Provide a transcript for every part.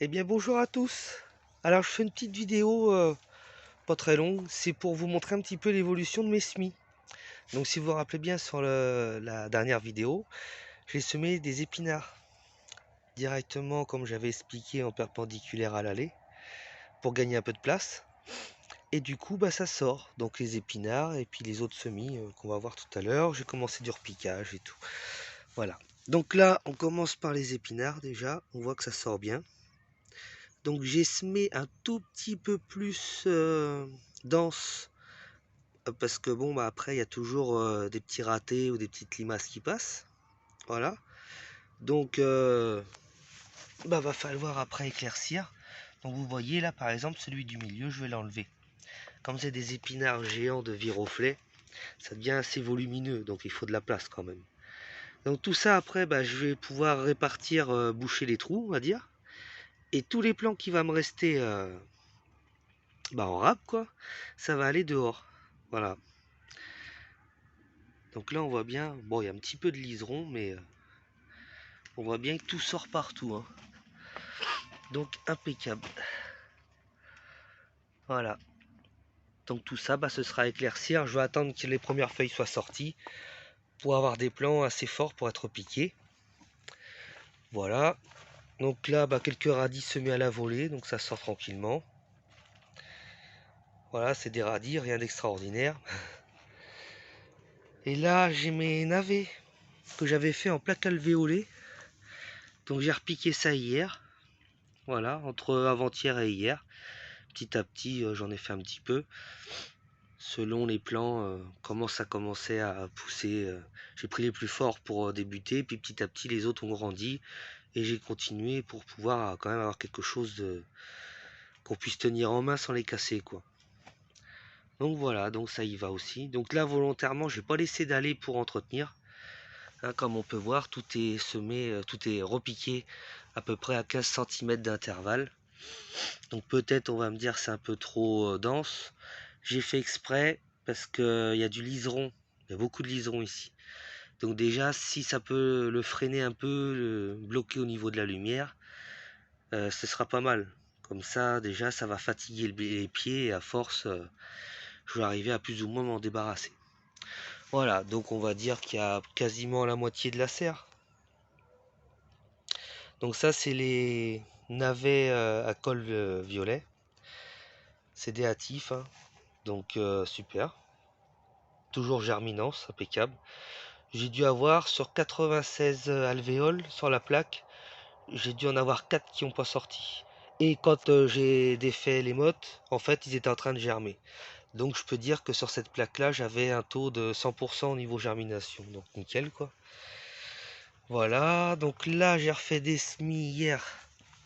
Eh bien bonjour à tous. Alors je fais une petite vidéo pas très longue, c'est pour vous montrer un petit peu l'évolution de mes semis. Donc si vous vous rappelez bien sur la dernière vidéo, j'ai semé des épinards directement comme j'avais expliqué en perpendiculaire à l'allée pour gagner un peu de place. Et du coup bah ça sort, donc les épinards et puis les autres semis qu'on va voir tout à l'heure. J'ai commencé du repiquage et tout. Voilà. Donc là on commence par les épinards déjà, on voit que ça sort bien. Donc j'ai semé un tout petit peu plus dense parce que bon bah après il y a toujours des petits ratés ou des petites limaces qui passent. Voilà. Donc bah va falloir après éclaircir. Donc vous voyez là par exemple celui du milieu je vais l'enlever. Comme c'est des épinards géants de viroflay, ça devient assez volumineux donc il faut de la place quand même. Donc tout ça après bah, je vais pouvoir répartir, boucher les trous on va dire. Et tous les plants qui va me rester bah, en rab quoi, ça va aller dehors. Voilà. Donc là on voit bien, bon il y a un petit peu de liseron mais on voit bien que tout sort partout. Hein. Donc impeccable. Voilà. Donc tout ça, bah, ce sera à éclaircir. Je vais attendre que les premières feuilles soient sorties pour avoir des plants assez forts pour être piqués. Voilà. Donc là, bah, quelques radis semés à la volée, donc ça sort tranquillement. Voilà, c'est des radis, rien d'extraordinaire. Et là, j'ai mes navets que j'avais fait en plaque alvéolée. Donc j'ai repiqué ça hier. Voilà, entre avant-hier et hier. Petit à petit, j'en ai fait un petit peu. Selon les plants, comment ça commençait à pousser. J'ai pris les plus forts pour débuter, puis petit à petit les autres ont grandi et j'ai continué pour pouvoir quand même avoir quelque chose qu'on puisse tenir en main sans les casser quoi. Donc voilà, donc ça y va aussi. Donc là volontairement j'ai pas laissé d'aller pour entretenir. Hein, comme on peut voir, tout est semé, tout est repiqué à peu près à 15 cm d'intervalle. Donc peut-être on va me dire c'est un peu trop dense. J'ai fait exprès parce qu'il y a du liseron. Il y a beaucoup de liseron ici. Donc déjà, si ça peut le freiner un peu, le bloquer au niveau de la lumière, ce sera pas mal. Comme ça, déjà, ça va fatiguer les pieds et à force, je vais arriver à plus ou moins m'en débarrasser. Voilà, donc on va dire qu'il y a quasiment la moitié de la serre. Donc ça, c'est les navets à col violet. C'est des hâtifs, hein. Donc super. Toujours germinance, impeccable. J'ai dû avoir sur 96 alvéoles sur la plaque, j'ai dû en avoir 4 qui n'ont pas sorti. Et quand j'ai défait les mottes, en fait, ils étaient en train de germer. Donc je peux dire que sur cette plaque-là, j'avais un taux de 100% au niveau germination. Donc nickel quoi. Voilà, donc là j'ai refait des semis hier.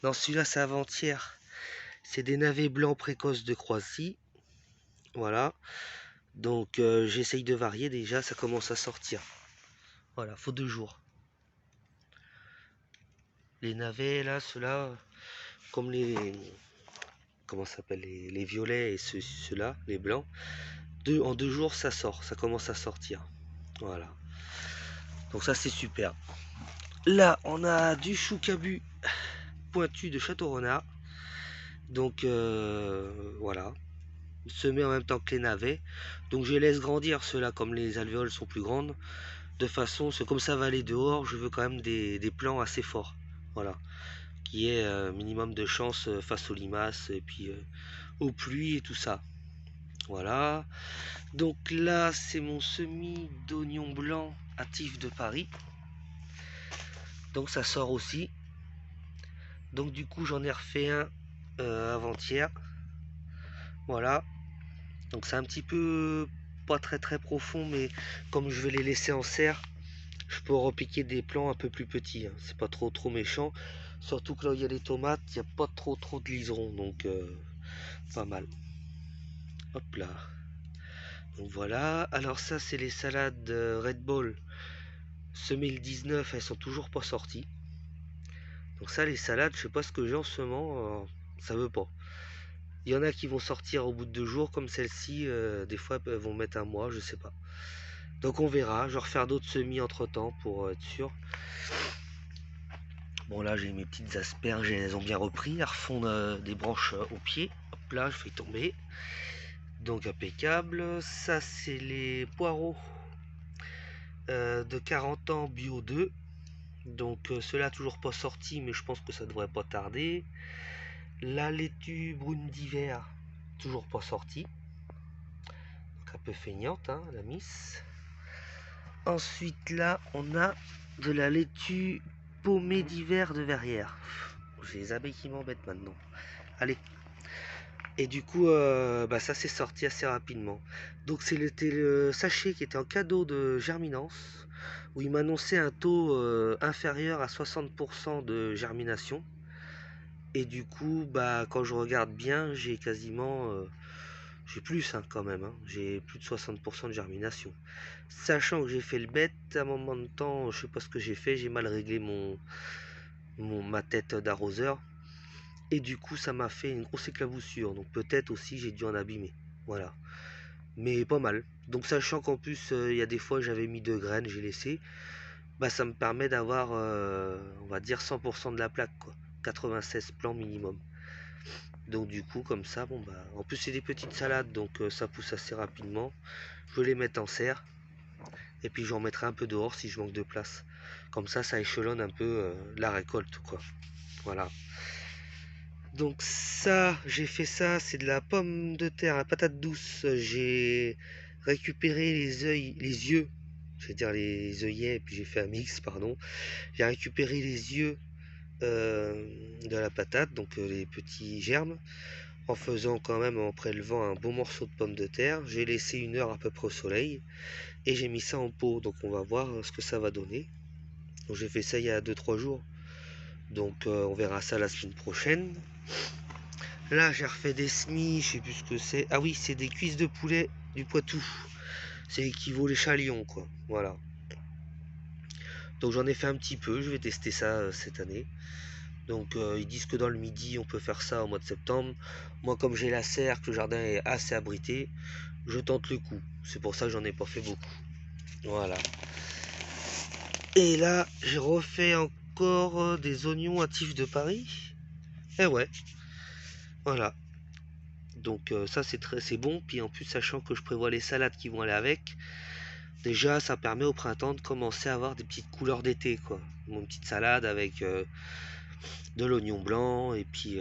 Non, celui-là c'est avant-hier. C'est des navets blancs précoces de Croatie. Voilà. Donc j'essaye de varier déjà, ça commence à sortir. Voilà, faut 2 jours. Les navets là, ceux-là, comme les, comment ça s'appelle, les violets et ceux-là, les blancs, en 2 jours ça sort, ça commence à sortir. Voilà. Donc ça c'est super. Là on a du chou cabu pointu de Château Renard. Donc voilà. Semé en même temps que les navets. Donc je laisse grandir ceux-là comme les alvéoles sont plus grandes. De façon, c'est comme ça va aller dehors, je veux quand même des plants assez forts. Voilà. Qui ait minimum de chance face aux limaces et puis aux pluies et tout ça. Voilà. Donc là, c'est mon semis d'oignon blanc hâtif de Paris. Donc ça sort aussi. Donc du coup, j'en ai refait un avant-hier. Voilà. Donc c'est un petit peu pas très très profond, mais comme je vais les laisser en serre, je peux repiquer des plants un peu plus petits. Hein. C'est pas trop méchant. Surtout que là où il y a les tomates, il n'y a pas trop de liserons. Donc pas mal. Hop là. Donc voilà. Alors ça, c'est les salades Red Bull semées le 19. Elles sont toujours pas sorties. Donc ça, les salades, je sais pas ce que j'ai en ce moment. Ça veut pas. Il y en a qui vont sortir au bout de 2 jours, comme celle-ci. Des fois, elles vont mettre un mois, je sais pas. Donc on verra. Je vais refaire d'autres semis entre temps pour être sûr. Bon là j'ai mes petites asperges, elles ont bien repris, elles refont des branches au pied. Hop là, je fais tomber. Donc impeccable. Ça c'est les poireaux de 40 ans bio 2. Donc ceux-là toujours pas sortis, mais je pense que ça devrait pas tarder. La laitue brune d'hiver, toujours pas sortie. Donc un peu feignante, hein, la miss. Ensuite là, on a de la laitue paumée d'hiver de Verrières. J'ai les abeilles qui m'embêtent maintenant. Allez. Et du coup, ça s'est sorti assez rapidement. Donc c'était le sachet qui était en cadeau de Germinance, où il m'annonçait un taux inférieur à 60% de germination. Et du coup, quand je regarde bien, j'ai quasiment... j'ai plus hein, quand même, hein. J'ai plus de 60% de germination. Sachant que j'ai fait le bête, à un moment de temps, je sais pas ce que j'ai fait, j'ai mal réglé ma tête d'arroseur. Et du coup, ça m'a fait une grosse éclaboussure. Donc peut-être aussi j'ai dû en abîmer. Voilà. Mais pas mal. Donc sachant qu'en plus, il y a des fois j'avais mis 2 graines, j'ai laissé. Ça me permet d'avoir, on va dire 100% de la plaque, quoi. 96 plants minimum. Donc du coup, comme ça, en plus c'est des petites salades, donc ça pousse assez rapidement. Je vais les mettre en serre. Et puis j'en mettrai un peu dehors si je manque de place. Comme ça échelonne un peu la récolte, quoi. Voilà. Donc ça, j'ai fait ça, c'est de la pomme de terre, la patate douce. J'ai récupéré les yeux, je vais dire les œillets, et puis j'ai fait un mix, pardon. J'ai récupéré les yeux de la patate, donc les petits germes, en faisant quand même, en prélevant un bon morceau de pomme de terre. J'ai laissé 1 heure à peu près au soleil, et j'ai mis ça en pot, donc on va voir ce que ça va donner. Donc j'ai fait ça il y a 2-3 jours, donc on verra ça la semaine prochaine. Là, j'ai refait des semis, je sais plus ce que c'est. Ah oui, c'est des cuisses de poulet du Poitou. C'est équivaut les chalions, quoi. Voilà. Donc j'en ai fait un petit peu, je vais tester ça cette année. Donc ils disent que dans le midi, on peut faire ça au mois de septembre. Moi, comme j'ai la serre, que le jardin est assez abrité, je tente le coup. C'est pour ça que j'en ai pas fait beaucoup. Voilà. Et là, j'ai refait encore des oignons à tif de Paris. Eh ouais, voilà. Donc ça c'est bon. Puis en plus, sachant que je prévois les salades qui vont aller avec, déjà ça permet au printemps de commencer à avoir des petites couleurs d'été, quoi. Mon petite salade avec de l'oignon blanc et puis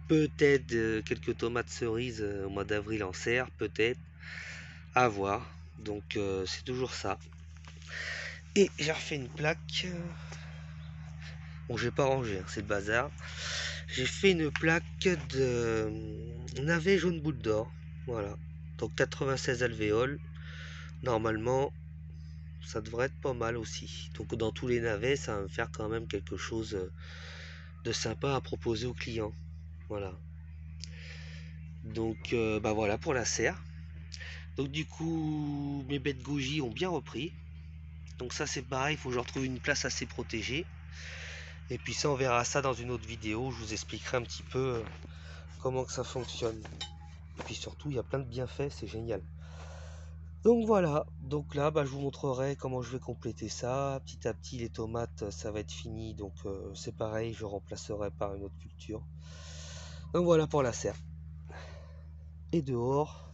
peut-être quelques tomates cerises au mois d'avril en serre, peut-être, à voir. Donc c'est toujours ça. Et j'ai refait une plaque. Bon, j'ai pas rangé, hein, c'est le bazar. J'ai fait une plaque de navet jaune boule d'or. Voilà. Donc 96 alvéoles. Normalement, ça devrait être pas mal aussi. Donc dans tous les navets, ça va me faire quand même quelque chose de sympa à proposer aux clients. Voilà. Donc voilà pour la serre. Donc du coup, mes bêtes goji ont bien repris. Donc ça c'est pareil, il faut que je retrouve une place assez protégée. Et puis ça, on verra ça dans une autre vidéo. Je vous expliquerai un petit peu comment que ça fonctionne. Et puis surtout, il y a plein de bienfaits, c'est génial. Donc voilà, donc là je vous montrerai comment je vais compléter ça. Petit à petit les tomates ça va être fini, donc c'est pareil, je remplacerai par une autre culture. Donc voilà pour la serre. Et dehors,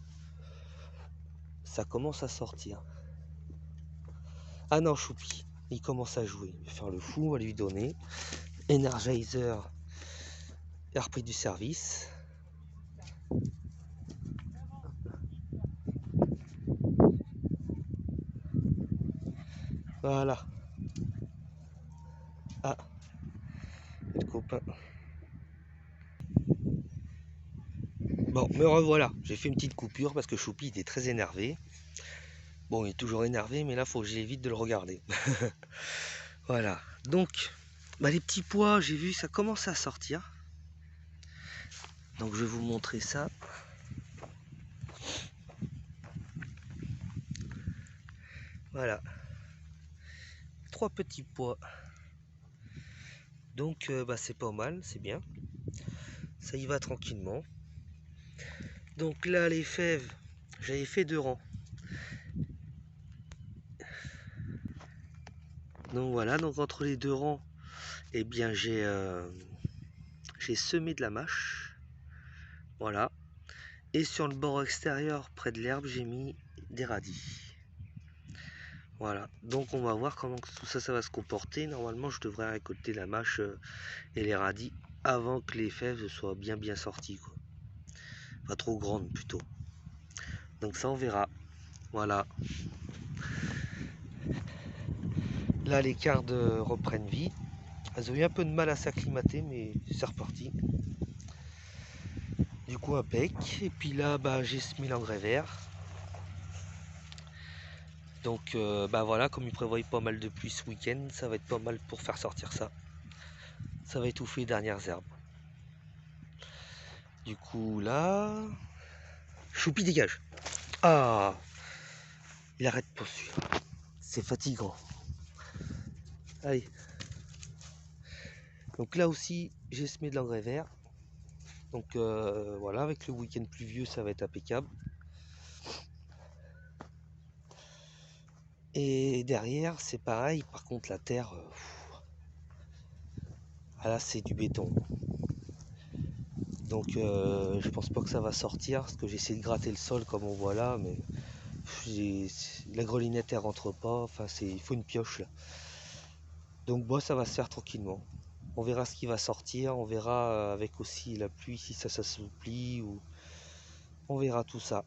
ça commence à sortir. Ah non, Choupi, il commence à jouer. Il va faire le fou, on va lui donner. Energizer a repris du service. Voilà. Ah, le copain. Bon, me revoilà. J'ai fait une petite coupure parce que Choupi était très énervé. Bon, il est toujours énervé, mais là, faut que j'évite de le regarder. Voilà. Donc, les petits pois, j'ai vu, ça commence à sortir. Donc, je vais vous montrer ça. Voilà. 3 petits pois. Donc, c'est pas mal, c'est bien. Ça y va tranquillement. Donc là, les fèves, j'avais fait 2 rangs. Donc voilà, donc entre les 2 rangs, eh bien j'ai semé de la mâche, voilà. Et sur le bord extérieur, près de l'herbe, j'ai mis des radis. Voilà, donc on va voir comment tout ça, ça va se comporter. Normalement, je devrais récolter la mâche et les radis avant que les fèves soient bien sorties, quoi. Pas trop grandes plutôt. Donc ça, on verra. Voilà. Là, les cardes reprennent vie. Elles ont eu un peu de mal à s'acclimater, mais c'est reparti. Du coup, impec. Et puis là, bah, j'ai semé l'engrais vert. Donc, bah voilà, comme il prévoit pas mal de pluie ce week-end, ça va être pas mal pour faire sortir ça. Ça va étouffer les dernières herbes. Du coup, là... Choupi, dégage. Ah, il arrête de poursuivre. C'est fatigant. Allez. Donc là aussi, j'ai semé de l'engrais vert. Donc voilà, avec le week-end pluvieux, ça va être impeccable. Et derrière, c'est pareil. Par contre, la terre, ah là, c'est du béton. Donc je pense pas que ça va sortir, parce que j'ai essayé de gratter le sol comme on voit là, mais la grelinette elle rentre pas. Enfin, il faut une pioche là. Donc bon, ça va se faire tranquillement. On verra ce qui va sortir, on verra avec aussi la pluie si ça s'assouplit ou on verra tout ça.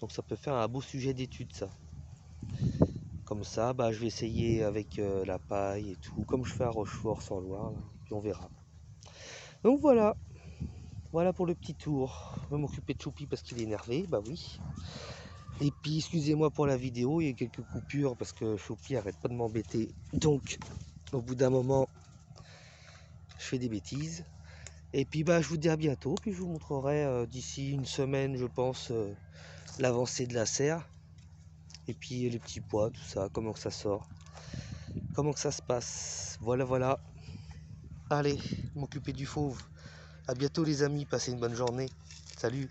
Donc ça peut faire un beau sujet d'étude ça. Comme ça, bah, je vais essayer avec la paille et tout, comme je fais à Rochefort sans Loire, là, puis on verra. Donc voilà, voilà pour le petit tour. Je vais m'occuper de Choupi parce qu'il est énervé, bah oui. Et puis excusez-moi pour la vidéo, il y a quelques coupures parce que Choupi arrête pas de m'embêter. Donc au bout d'un moment, je fais des bêtises. Et puis bah je vous dis à bientôt, puis je vous montrerai d'ici une semaine je pense l'avancée de la serre. Et puis les petits pois, tout ça, comment que ça sort, comment que ça se passe. Voilà voilà. Allez, m'occuper du fauve. À bientôt les amis, passez une bonne journée. Salut.